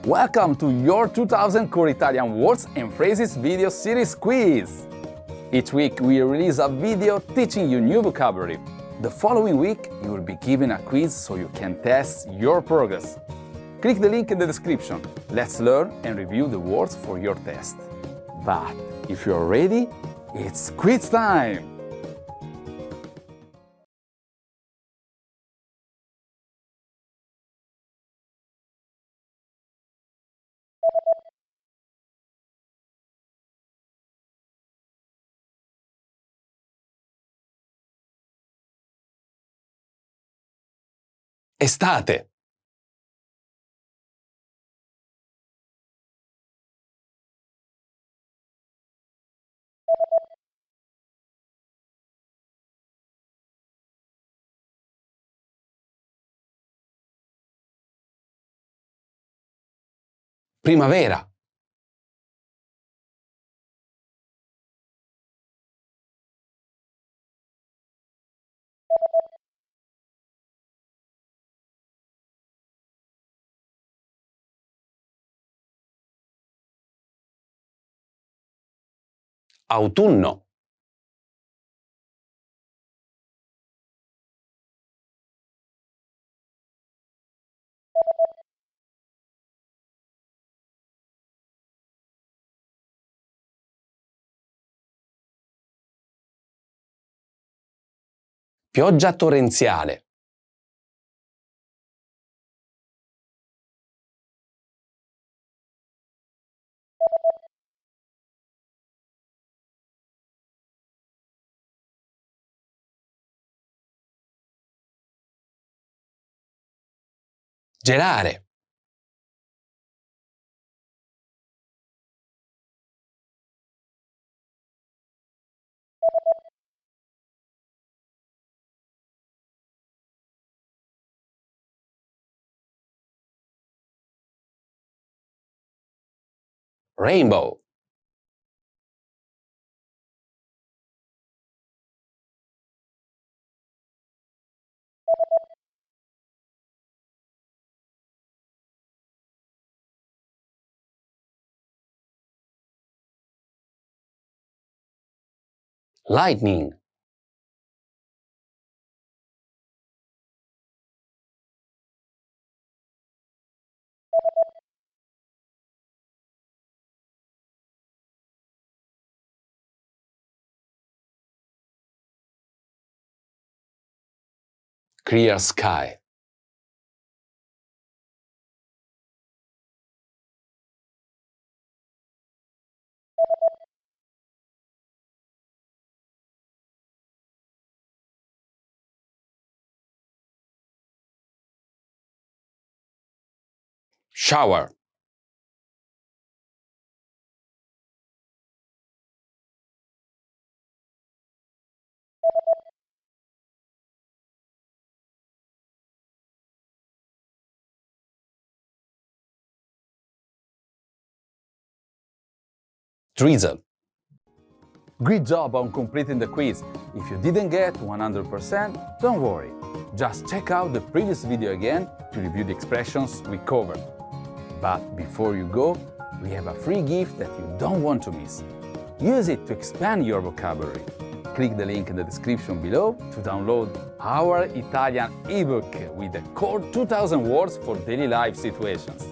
Welcome to your 2000 Core Italian Words and Phrases video series quiz! Each week we release a video teaching you new vocabulary. The following week you will be given a quiz so you can test your progress. Click the link in the description. Let's learn and review the words for your test. But if you're ready, it's quiz time! Estate. Primavera. Autunno. Pioggia torrenziale. Gelare. Rainbow. Lightning. Clear sky. Shower. Drizzle. Great job on completing the quiz. If you didn't get 100%, don't worry. Just check out the previous video again to review the expressions we covered. But before you go, we have a free gift that you don't want to miss. Use it to expand your vocabulary. Click the link in the description below to download our Italian ebook with the core 2000 words for daily life situations.